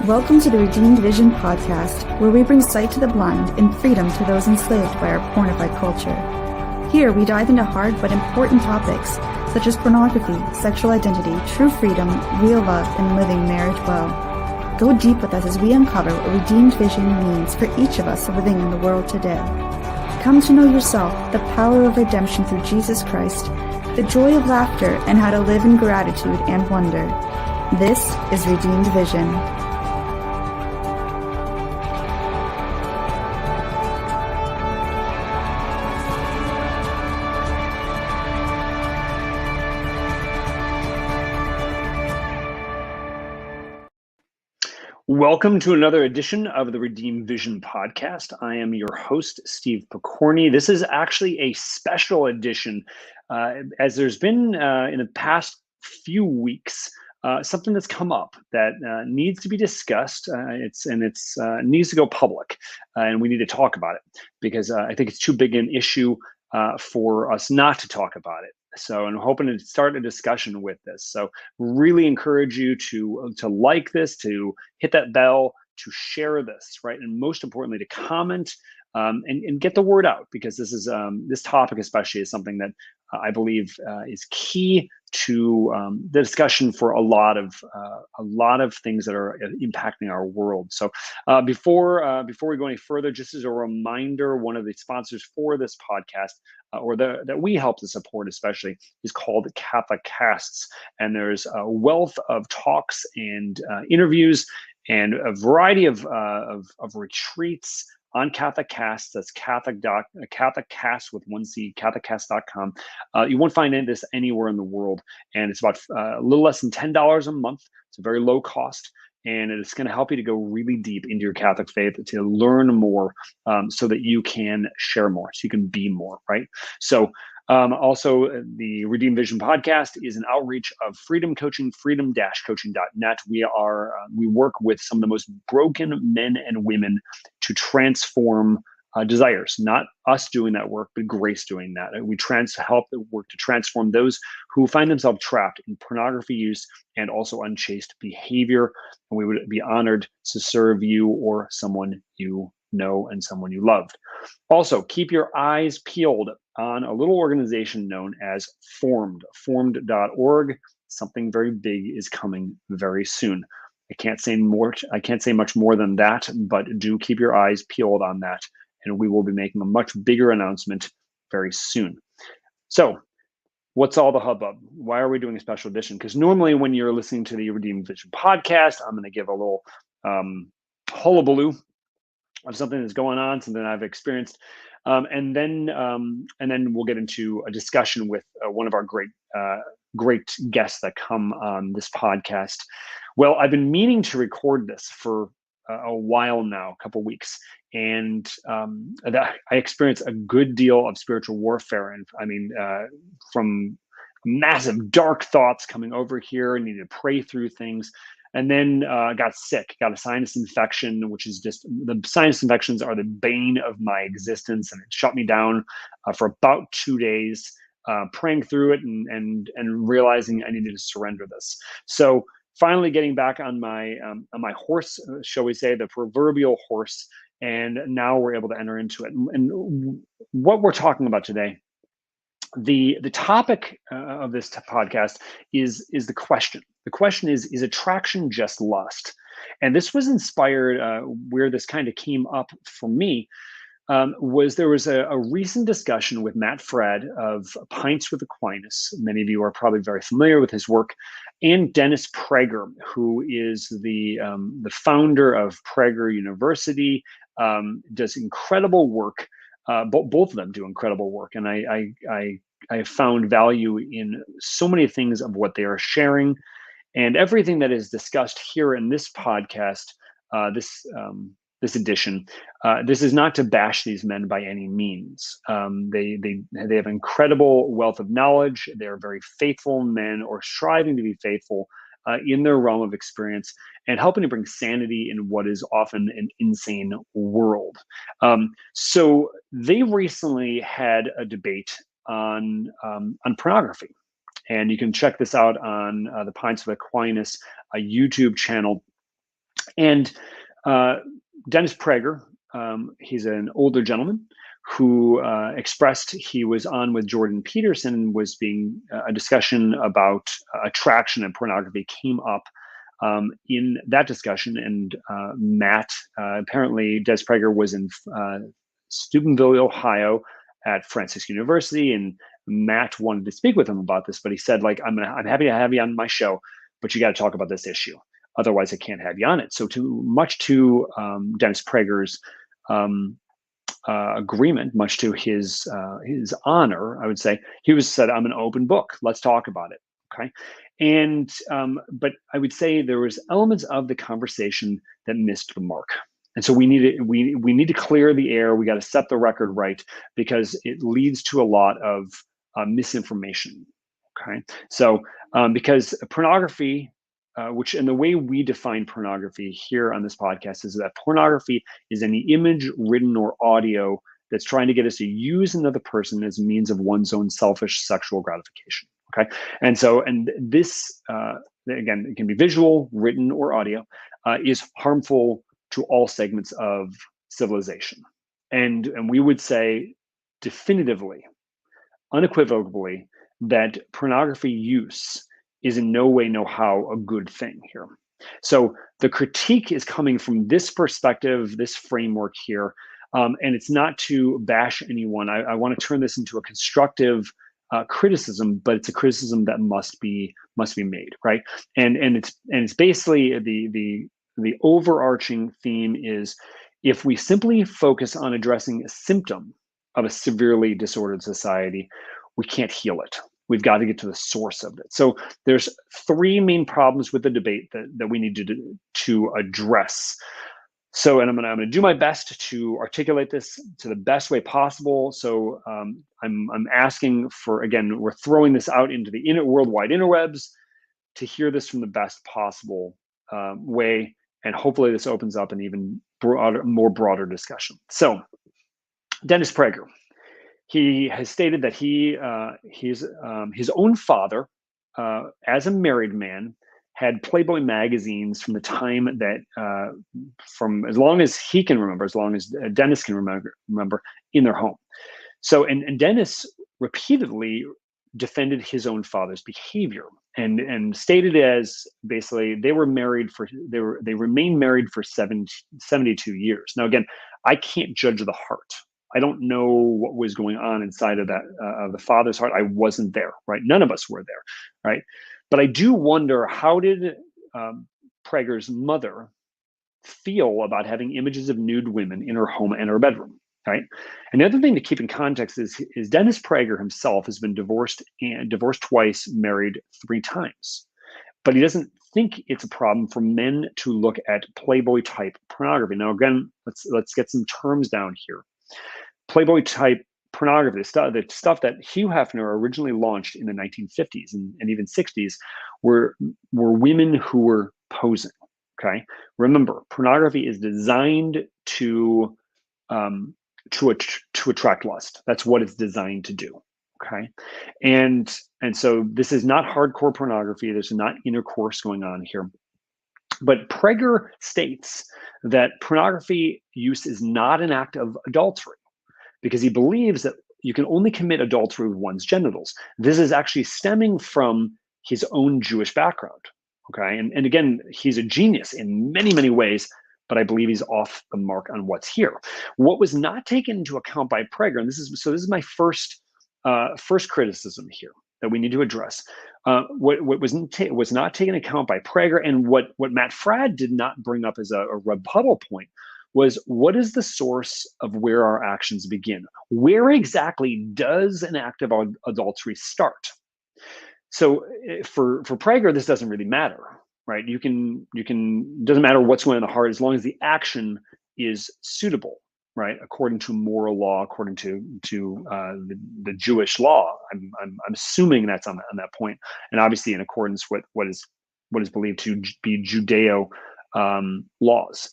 Welcome to the Redeemed Vision podcast, where we bring sight to the blind and freedom to those enslaved by our pornified culture. Here, we dive into hard but important topics, such as pornography, sexual identity, true freedom, real love, and living marriage well. Go deep with us as we uncover what redeemed vision means for each of us living in the world today. Come to know yourself, the power of redemption through Jesus Christ, the joy of laughter, and how to live in gratitude and wonder. This is Redeemed Vision. Welcome to another edition of the Redeemed Vision podcast. I am your host, Steve Pokorny. This is actually a special edition, as there's been in the past few weeks something that's come up that needs to be discussed. It needs to go public, and we need to talk about it because I think it's too big an issue for us not to talk about it. So I'm hoping to start a discussion with this. So really encourage you to like this, to hit that bell, to share this, right? And most importantly, to comment and get the word out, because this topic especially is something that I believe is key to the discussion for a lot of things that are impacting our world. So before we go any further, just as a reminder, one of the sponsors for this podcast, that we help to support especially, is called Catholic Casts, and there's a wealth of talks and interviews and a variety of retreats on Catholic Casts. That's Catholic Cast with one C, CatholicCast.com. You won't find this anywhere in the world, and it's about a little less than $10 a month. It's a very low cost, and it's going to help you to go really deep into your Catholic faith, to learn more, so that you can share more, so you can be more, right? So also, the Redeemed Vision podcast is an outreach of Freedom Coaching, freedom-coaching.net. We work with some of the most broken men and women to transform desires. Not us doing that work, but grace doing that. We help work to transform those who find themselves trapped in pornography use and also unchaste behavior. And we would be honored to serve you or someone you know and someone you loved. Also, keep your eyes peeled on a little organization known as formed.org. Something very big is coming very soon. I can't say much more than that, but do keep your eyes peeled on that, and we will be making a much bigger announcement very soon. So, what's all the hubbub? Why are we doing a special edition? Because normally when you're listening to the Redeemed Vision podcast, I'm going to give a little hullabaloo of something that's going on, something I've experienced, and then we'll get into a discussion with one of our great guests that come on this podcast. Well, I've been meaning to record this for a while now, a couple weeks, and I experienced a good deal of spiritual warfare, and from massive dark thoughts coming over here. I needed to pray through things. And then got sick, got a sinus infection, which is just, the sinus infections are the bane of my existence. And it shut me down for about 2 days, praying through it and realizing I needed to surrender this. So finally getting back on my horse, shall we say, the proverbial horse. And now we're able to enter into it. And what we're talking about today, the topic of this podcast is the question. The question is attraction just lust? And this was inspired, where this kind of came up for me, was a recent discussion with Matt Fradd of Pints with Aquinas. Many of you are probably very familiar with his work, and Dennis Prager, who is the founder of Prager University, does incredible work. Both of them do incredible work, and I found value in so many things of what they are sharing, and everything that is discussed here in this podcast, this edition. This is not to bash these men by any means. They have incredible wealth of knowledge. They are very faithful men, or striving to be faithful in their realm of experience, and helping to bring sanity in what is often an insane world. So they recently had a debate on pornography, and you can check this out on the Pints of Aquinas YouTube channel. And Dennis Prager, he's an older gentleman who expressed he was on with Jordan Peterson, was being a discussion about attraction and pornography came up in that discussion. And Matt, apparently Des Prager was in Steubenville, Ohio at Franciscan University, and Matt wanted to speak with him about this, but he said, like, I'm happy to have you on my show, but you got to talk about this issue. Otherwise, I can't have you on it. So, much to Dennis Prager's agreement, much to his honor, I would say, he said, "I'm an open book. Let's talk about it." Okay, and but I would say there was elements of the conversation that missed the mark, and so we need to clear the air. We got to set the record right because it leads to a lot of misinformation. Okay, so because pornography. Which, and the way we define pornography here on this podcast is that pornography is any image, written, or audio that's trying to get us to use another person as a means of one's own selfish sexual gratification. Okay, and so, and this again, it can be visual, written, or audio, is harmful to all segments of civilization, and we would say definitively, unequivocally, that pornography use is in no way, no how a good thing here. So the critique is coming from this perspective, this framework here, and it's not to bash anyone. I want to turn this into a constructive criticism, but it's a criticism that must be made, right? And it's basically the overarching theme is if we simply focus on addressing a symptom of a severely disordered society, we can't heal it. We've got to get to the source of it. So there's three main problems with the debate that we need to address. So, and I'm gonna do my best to articulate this to the best way possible. So I'm asking for, again, we're throwing this out into the worldwide interwebs to hear this from the best possible way, and hopefully this opens up an even more broader discussion. So, Dennis Prager. He has stated that his own father, as a married man, had Playboy magazines from the time that, from as long as he can remember, as long as Dennis can remember, in their home. So, and Dennis repeatedly defended his own father's behavior and stated as basically they remained married for 72 years. Now, again, I can't judge the heart. I don't know what was going on inside of that of the father's heart. I wasn't there, right? None of us were there, right? But I do wonder, how did Prager's mother feel about having images of nude women in her home and her bedroom, right? And the other thing to keep in context is Dennis Prager himself has been divorced twice, married 3 times, but he doesn't think it's a problem for men to look at Playboy type pornography. Now, again, let's get some terms down here. Playboy type pornography, the stuff that Hugh Hefner originally launched in the 1950s and even 60s, were women who were posing. Okay, remember, pornography is designed to attract lust. That's what it's designed to do. Okay, and so this is not hardcore pornography. There's not intercourse going on here. But Prager states that pornography use is not an act of adultery, because he believes that you can only commit adultery with one's genitals. This is actually stemming from his own Jewish background. Okay, and again, he's a genius in many, many ways, but I believe he's off the mark on what's here. What was not taken into account by Prager, and this is my first criticism here that we need to address. What was not taken into account by Prager, and what Matt Fradd did not bring up as a rebuttal point, was what is the source of where our actions begin? Where exactly does an act of adultery start? So for Prager, this doesn't really matter, right? You can doesn't matter what's going on in the heart as long as the action is suitable, right? According to moral law, according to the Jewish law. I'm assuming that's on that point, and obviously in accordance with what is believed to be Judeo laws.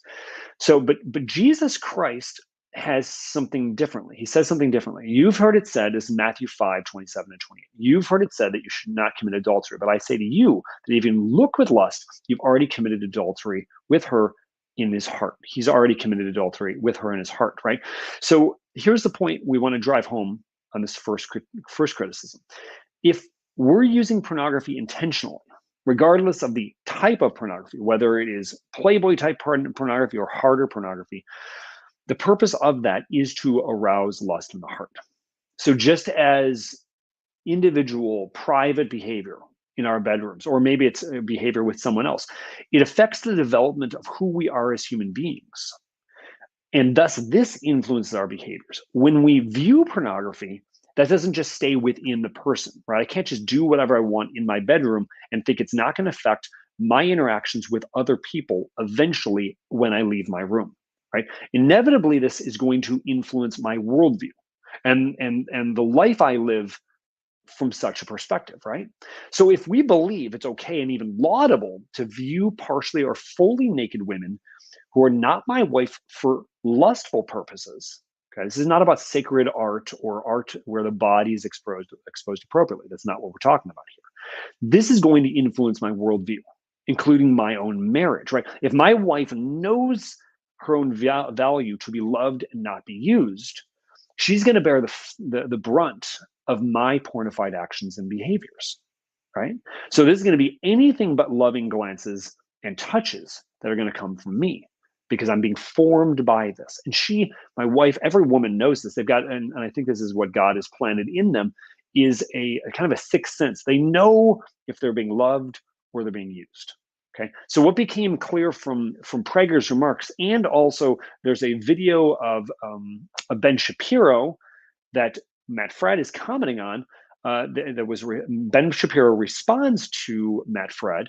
So, but Jesus Christ has something differently. He says something differently. You've heard it said, this is Matthew 5:27 and 28. You've heard it said that you should not commit adultery. But I say to you that if you look with lust, you've already committed adultery with her in his heart. He's already committed adultery with her in his heart, right? So here's the point we want to drive home on this first criticism. If we're using pornography intentionally, regardless of the type of pornography, whether it is Playboy type pornography or harder pornography, the purpose of that is to arouse lust in the heart. So just as individual private behavior in our bedrooms, or maybe it's a behavior with someone else, it affects the development of who we are as human beings. And thus, this influences our behaviors. When we view pornography, that doesn't just stay within the person, right? I can't just do whatever I want in my bedroom and think it's not going to affect my interactions with other people eventually when I leave my room, right? Inevitably, this is going to influence my worldview and the life I live from such a perspective, right? So if we believe it's okay and even laudable to view partially or fully naked women who are not my wife for lustful purposes, okay, this is not about sacred art or art where the body is exposed appropriately. That's not what we're talking about here. This is going to influence my worldview, including my own marriage, right? If my wife knows her own value to be loved and not be used, she's going to bear the brunt of my pornified actions and behaviors, right? So this is going to be anything but loving glances and touches that are going to come from me because I'm being formed by this. And she, my wife, every woman knows this. They've got, and I think this is what God has planted in them, is a kind of a sixth sense. They know if they're being loved or they're being used. Okay, so what became clear from Prager's remarks, and also there's a video of Ben Shapiro that Matt Fradd is commenting on. Ben Shapiro responds to Matt Fradd,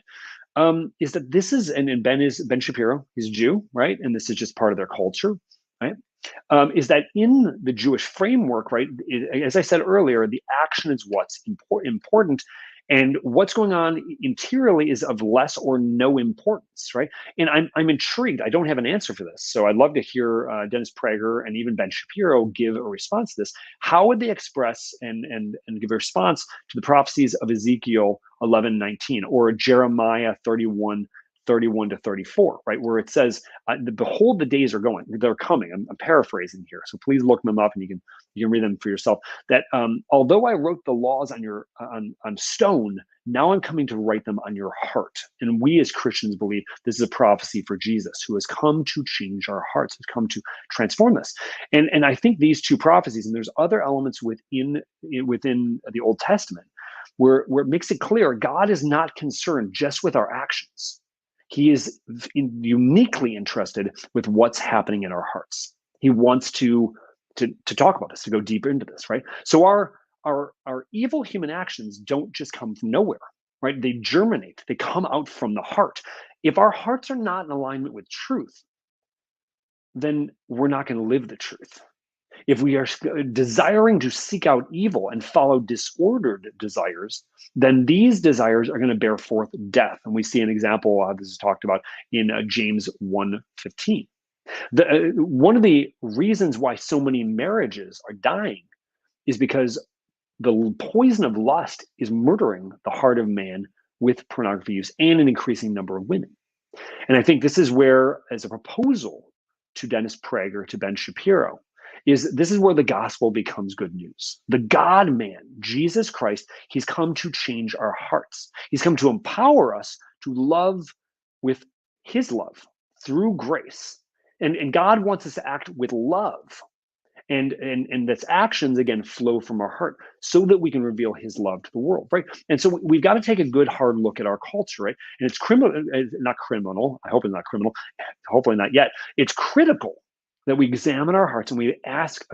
is that this is, and Ben Shapiro, he's a Jew, right? And this is just part of their culture, right? Is that in the Jewish framework, right? As I said earlier, the action is what's important, and what's going on interiorly is of less or no importance, right? And I'm intrigued. I don't have an answer for this, so I'd love to hear Dennis Prager and even Ben Shapiro give a response to this. How would they express and give a response to the prophecies of Ezekiel 11:19 or Jeremiah 31 to 34, right? Where it says, behold, the days are they're coming. I'm paraphrasing here. So please look them up and you can read them for yourself. That although I wrote the laws on your on stone, now I'm coming to write them on your heart. And we as Christians believe this is a prophecy for Jesus, who has come to change our hearts, has come to transform us. And I think these two prophecies, and there's other elements within the Old Testament, where it makes it clear God is not concerned just with our actions. He is uniquely interested with what's happening in our hearts. He wants to talk about this, to go deeper into this, right? So our evil human actions don't just come from nowhere, right? They germinate. They come out from the heart. If our hearts are not in alignment with truth, then we're not going to live the truth. If we are desiring to seek out evil and follow disordered desires, then these desires are going to bear forth death. And we see an example of this is talked about in James 1:15. One of the reasons why so many marriages are dying is because the poison of lust is murdering the heart of man with pornography use and an increasing number of women. And I think this is where, as a proposal to Dennis Prager, to Ben Shapiro, this is where the gospel becomes good news. The God-man, Jesus Christ, he's come to change our hearts. He's come to empower us to love with his love through grace. And God wants us to act with love. And that's actions, again, flow from our heart so that we can reveal his love to the world, right? And so we've got to take a good, hard look at our culture, right? And it's not criminal. I hope it's not criminal. Hopefully not yet. It's critical that we examine our hearts and we ask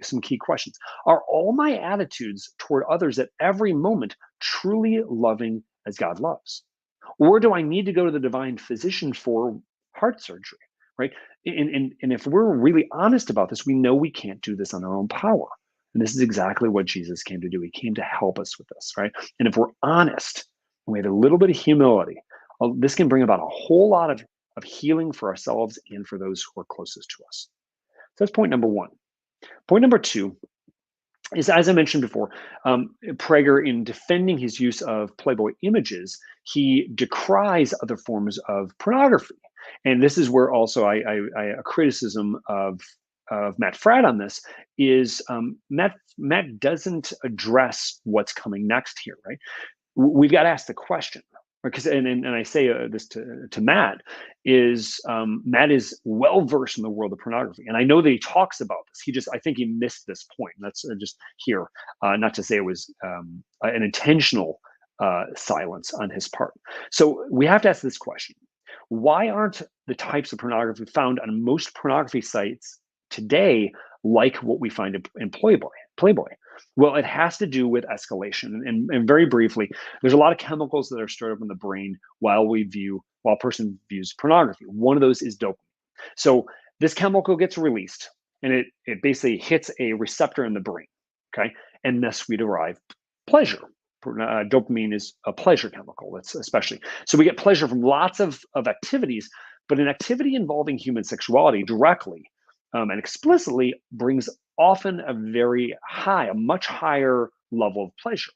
some key questions. Are all my attitudes toward others at every moment truly loving as God loves? Or do I need to go to the divine physician for heart surgery, right? And if we're really honest about this, we know we can't do this on our own power. And this is exactly what Jesus came to do. He came to help us with this, right? And if we're honest and we have a little bit of humility, this can bring about a whole lot of healing for ourselves and for those who are closest to us. So that's point number one. Point number two is, as I mentioned before, Prager, in defending his use of Playboy images, he decries other forms of pornography. And this is where also a criticism of Matt Fradd on this is Matt doesn't address what's coming next here, right? We've got to ask the question, because and I say this to Matt is Matt is well versed in the world of pornography, and I know that he talks about this. I think he missed this point. That's just here, not to say it was an intentional silence on his part. So we have to ask this question: why aren't the types of pornography found on most pornography sites today like what we find in Playboy? Well, it has to do with escalation. And very briefly, there's a lot of chemicals that are stored up in the brain while a person views pornography. One of those is dopamine. So this chemical gets released and it basically hits a receptor in the brain. Okay. And thus we derive pleasure. Dopamine is a pleasure chemical, that's especially. So we get pleasure from lots of activities, but an activity involving human sexuality directly and explicitly brings often a much higher level of pleasure.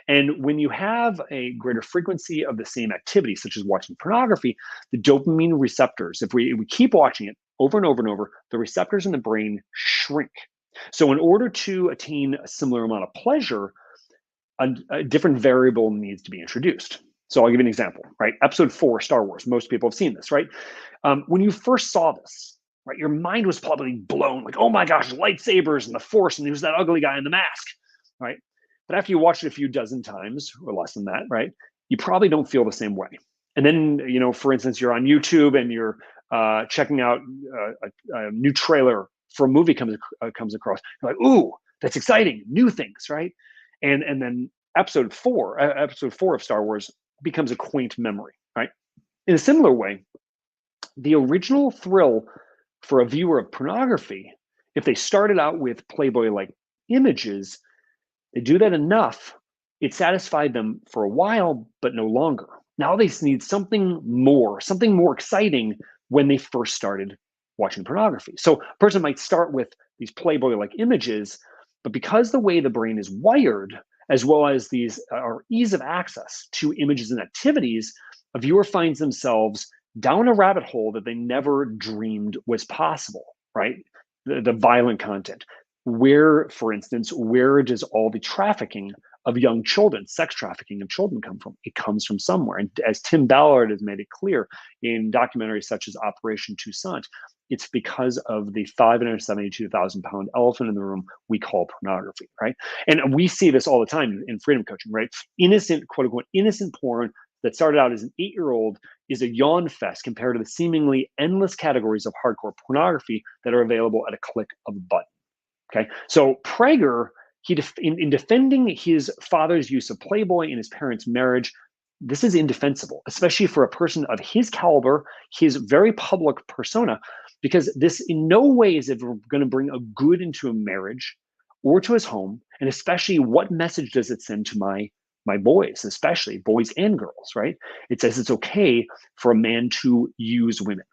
And when you have a greater frequency of the same activity, such as watching pornography, the dopamine receptors, if we keep watching it over and over and over, the receptors in the brain shrink. So in order to attain a similar amount of pleasure, a different variable needs to be introduced. So I'll give you an example, right? Episode 4, Star Wars. Most people have seen this, right? When you first saw this, right, your mind was probably blown, like, oh my gosh, lightsabers and the Force, and there's that ugly guy in the mask, right? But after you watch it a few dozen times or less than that, right, you probably don't feel the same way. And then, for instance, you're on YouTube and you're checking out a new trailer for a movie comes across. You're like, ooh, that's exciting, new things, right? And then episode 4 of Star Wars becomes a quaint memory, right? In a similar way, the original thrill for a viewer of pornography, if they started out with Playboy-like images, they do that enough, it satisfied them for a while, but no longer. Now they need something more exciting when they first started watching pornography. So a person might start with these Playboy-like images, but because the way the brain is wired, as well as our ease of access to images and activities, a viewer finds themselves down a rabbit hole that they never dreamed was possible, right? The violent content. For instance, where does all the trafficking of young children, sex trafficking of children come from? It comes from somewhere. And as Tim Ballard has made it clear in documentaries such as Operation Toussaint, it's because of the 572,000-pound elephant in the room we call pornography, right? And we see this all the time in freedom coaching, right? Innocent, quote unquote, innocent porn that started out as an 8-year-old is a yawn fest compared to the seemingly endless categories of hardcore pornography that are available at a click of a button. Okay, so Prager, in defending his father's use of Playboy in his parents' marriage, this is indefensible, especially for a person of his caliber, his very public persona, because this in no way is ever going to bring a good into a marriage or to his home, and especially what message does it send to my boys, especially boys and girls, right? It says it's okay for a man to use women.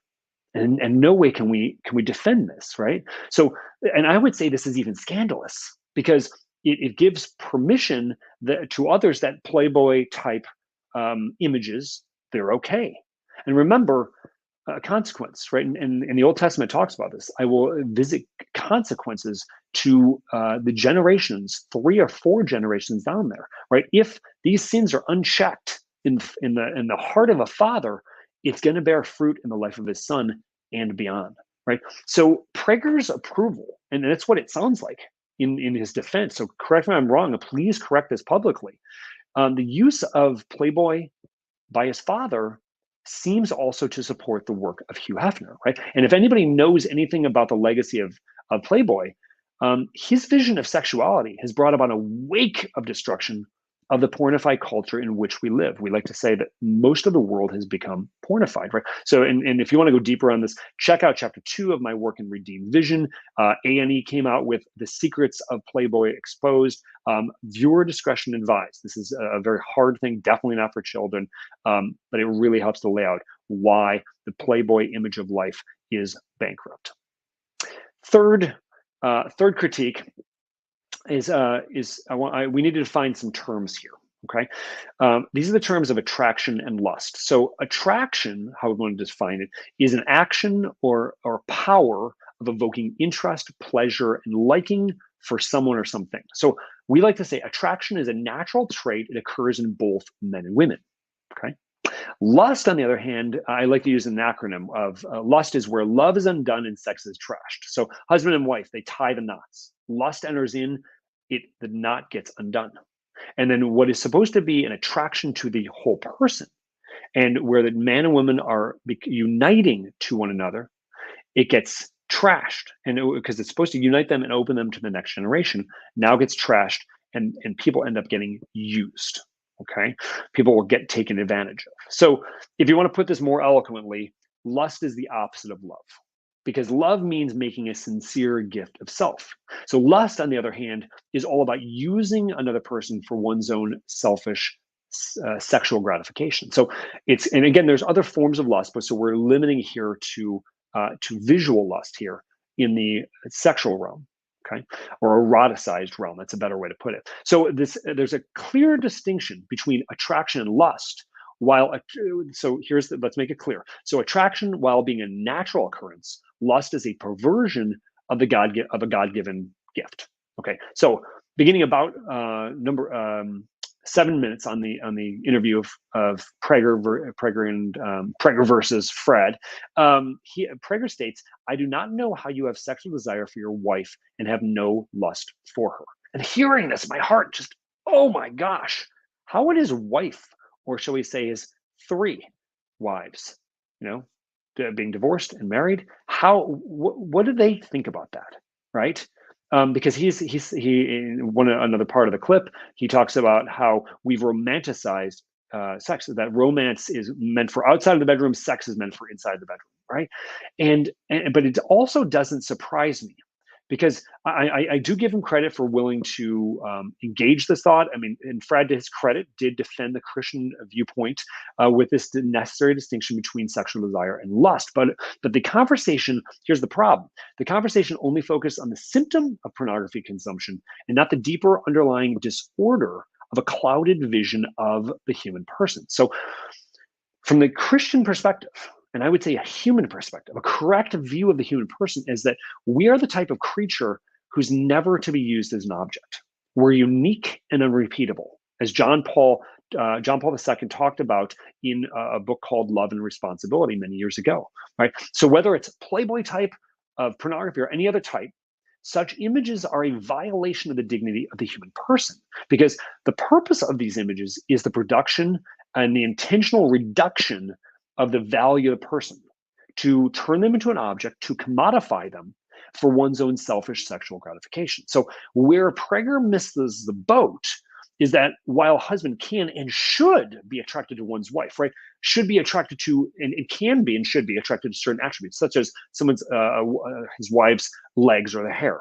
And no way can we defend this, right? So, and I would say this is even scandalous because it gives permission to others that Playboy type images, they're okay. And remember, consequence, right? And the Old Testament talks about this. I will visit consequences to the generations, 3 or 4 generations down there, right? If these sins are unchecked in the heart of a father, it's going to bear fruit in the life of his son and beyond, right? So Prager's approval, and that's what it sounds like in his defense. So correct me if I'm wrong. Please correct this publicly. The use of Playboy by his father seems also to support the work of Hugh Hefner, right? And if anybody knows anything about the legacy of Playboy, his vision of sexuality has brought about a wake of destruction of the pornified culture in which we live. We like to say that most of the world has become pornified, right? So, and if you want to go deeper on this, check out chapter 2 of my work in Redeemed Vision. A&E came out with The Secrets of Playboy Exposed. Viewer discretion advised. This is a very hard thing, definitely not for children, but it really helps to lay out why the Playboy image of life is bankrupt. Third critique is we need to define some terms here. Okay, these are the terms of attraction and lust. So attraction, how we want to define it, is an action or power of evoking interest, pleasure, and liking for someone or something. So we like to say attraction is a natural trait. It occurs in both men and women. Okay. Lust, on the other hand, I like to use an acronym of lust is where love is undone and sex is trashed. So husband and wife, they tie the knots. Lust enters in, the knot gets undone. And then what is supposed to be an attraction to the whole person, and where the man and woman are uniting to one another, it gets trashed. And because it's supposed to unite them and open them to the next generation, now gets trashed, and people end up getting used. Okay, people will get taken advantage of. So if you want to put this more eloquently, lust is the opposite of love, because love means making a sincere gift of self. So lust, on the other hand, is all about using another person for one's own selfish sexual gratification. So and again, there's other forms of lust, but so we're limiting here to visual lust here in the sexual realm. Okay, or eroticized realm. That's a better way to put it. So there's a clear distinction between attraction and lust. Let's make it clear. So attraction, while being a natural occurrence, lust is a perversion of a God-given gift. Okay, so beginning about 7 minutes on the interview of Prager and Prager versus Fred. Prager states, "I do not know how you have sexual desire for your wife and have no lust for her." And hearing this, my heart just, oh my gosh, how would his wife, or shall we say his 3 wives, being divorced and married, what do they think about that, right? Because another part of the clip, he talks about how we've romanticized sex, that romance is meant for outside of the bedroom, sex is meant for inside the bedroom, right? But it also doesn't surprise me, because I do give him credit for willing to engage this thought. I mean, and Fred, to his credit, did defend the Christian viewpoint with this necessary distinction between sexual desire and lust. But the conversation, here's the problem. The conversation only focused on the symptom of pornography consumption and not the deeper underlying disorder of a clouded vision of the human person. So from the Christian perspective, and I would say a human perspective, a correct view of the human person is that we are the type of creature who's never to be used as an object. We're unique and unrepeatable, as John Paul II talked about in a book called Love and Responsibility many years ago, right? So whether it's Playboy type of pornography or any other type, such images are a violation of the dignity of the human person, because the purpose of these images is the production and the intentional reduction of the value of the person, to turn them into an object, to commodify them for one's own selfish sexual gratification. So where Prager misses the boat is that while a husband can and should be attracted to one's wife, right, should be attracted to, and can be and should be attracted to certain attributes, such as his wife's legs or the hair,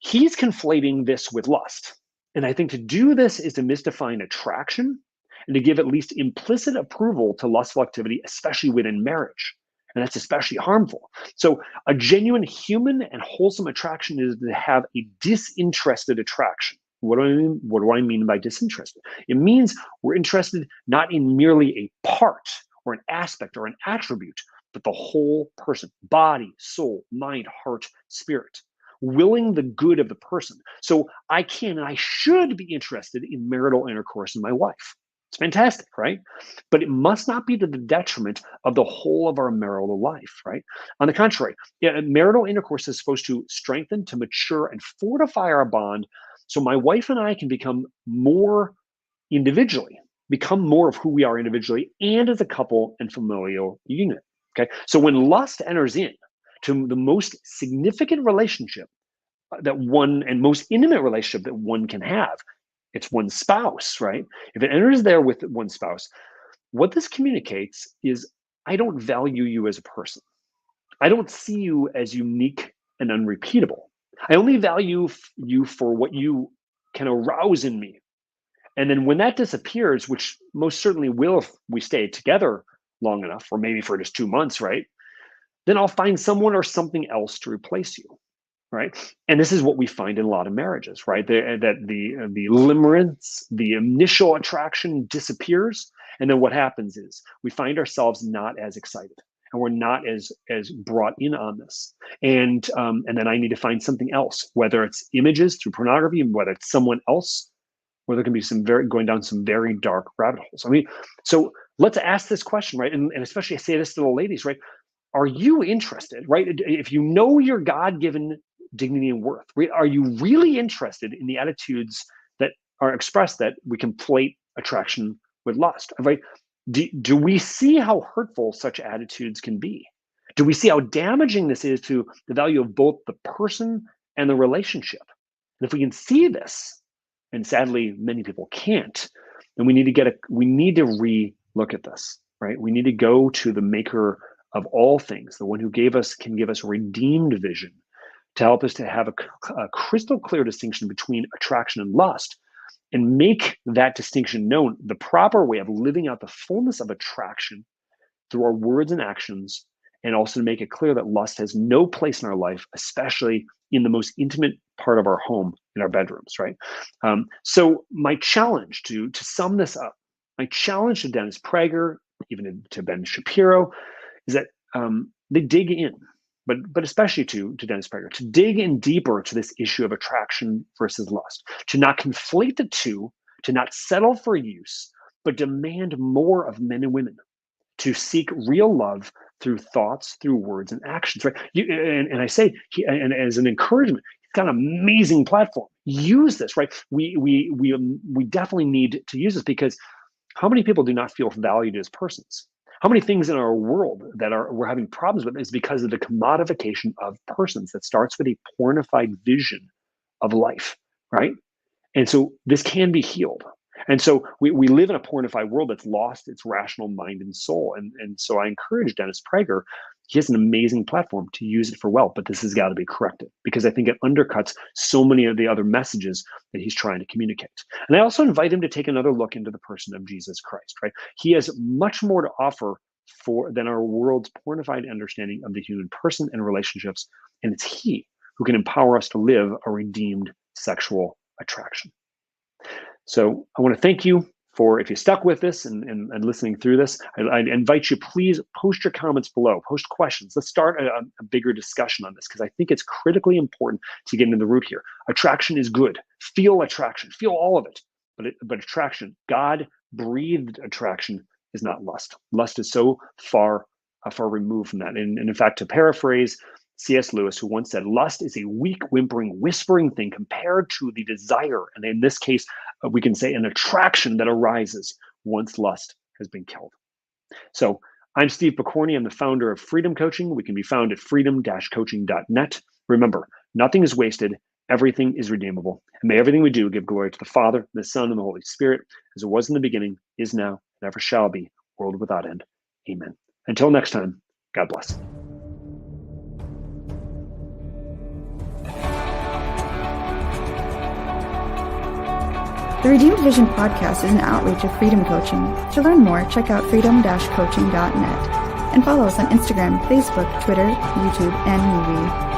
he's conflating this with lust. And I think to do this is to misdefine attraction and to give at least implicit approval to lustful activity, especially within marriage. And that's especially harmful. So a genuine human and wholesome attraction is to have a disinterested attraction. What do I mean? What do I mean by disinterested? It means we're interested not in merely a part or an aspect or an attribute, but the whole person, body, soul, mind, heart, spirit, willing the good of the person. So I can and I should be interested in marital intercourse in my wife. It's fantastic, right? But it must not be to the detriment of the whole of our marital life, right? On the contrary, marital intercourse is supposed to strengthen, to mature, and fortify our bond, so my wife and I can become more individually, become more of who we are individually and as a couple and familial unit. Okay, so when lust enters in to the most significant relationship that one, and most intimate relationship that one can have, it's one's spouse, right? If it enters there with one spouse, what this communicates is, I don't value you as a person. I don't see you as unique and unrepeatable. I only value you for what you can arouse in me. And then when that disappears, which most certainly will if we stay together long enough, or maybe for just 2 months, right? Then I'll find someone or something else to replace you. right? And this is what we find in a lot of marriages, right? That the limerence, the initial attraction disappears, and then what happens is we find ourselves not as excited, and we're not as brought in on this, and then I need to find something else, whether it's images through pornography, whether it's someone else, or there can be going down some very dark rabbit holes. I mean, so let's ask this question, right? And especially I say this to the ladies, right? Are you interested, right? If you know your God-given dignity and worth, are you really interested in the attitudes that are expressed that we conflate attraction with lust, right? Do we see how hurtful such attitudes can be? Do we see how damaging this is to the value of both the person and the relationship? And if we can see this, and sadly many people can't, then we need to re-look at this, right? We need to go to the maker of all things, the one who can give us redeemed vision to help us to have a crystal clear distinction between attraction and lust, and make that distinction known, the proper way of living out the fullness of attraction through our words and actions, and also to make it clear that lust has no place in our life, especially in the most intimate part of our home, in our bedrooms, right? So my challenge to sum this up, my challenge to Dennis Prager, even to Ben Shapiro, is that they dig in, but especially to Dennis Prager, to dig in deeper to this issue of attraction versus lust, to not conflate the two, to not settle for use, but demand more of men and women, to seek real love through thoughts, through words and actions, right? And I say, and as an encouragement, he's got an amazing platform. Use this, right? We definitely need to use this, because how many people do not feel valued as persons? How many things in our world that we're having problems with is because of the commodification of persons that starts with a pornified vision of life, right? And so this can be healed. And so we live in a pornified world that's lost its rational mind and soul. And so I encourage Dennis Prager. He has an amazing platform to use it for well, but this has got to be corrected, because I think it undercuts so many of the other messages that he's trying to communicate. And I also invite him to take another look into the person of Jesus Christ, right? He has much more to offer than our world's pornified understanding of the human person and relationships. And it's he who can empower us to live a redeemed sexual attraction. So I want to thank you for, if you stuck with this and listening through this. I invite you, please post your comments below, post questions. Let's start a bigger discussion on this, because I think it's critically important to get into the root here. Attraction is good. Feel attraction, feel all of it. But attraction, God-breathed attraction, is not lust. Lust is so far removed from that. And in fact, to paraphrase C.S. Lewis, who once said, lust is a weak, whimpering, whispering thing compared to the desire, and in this case, we can say an attraction that arises once lust has been killed. So I'm Steve Pokorny. I'm the founder of Freedom Coaching. We can be found at freedom-coaching.net. Remember, nothing is wasted. Everything is redeemable. And may everything we do give glory to the Father, the Son, and the Holy Spirit, as it was in the beginning, is now, and ever shall be, world without end. Amen. Until next time, God bless. The Redeemed Vision podcast is an outreach of Freedom Coaching. To learn more, check out freedom-coaching.net and follow us on Instagram, Facebook, Twitter, YouTube, and MeWe.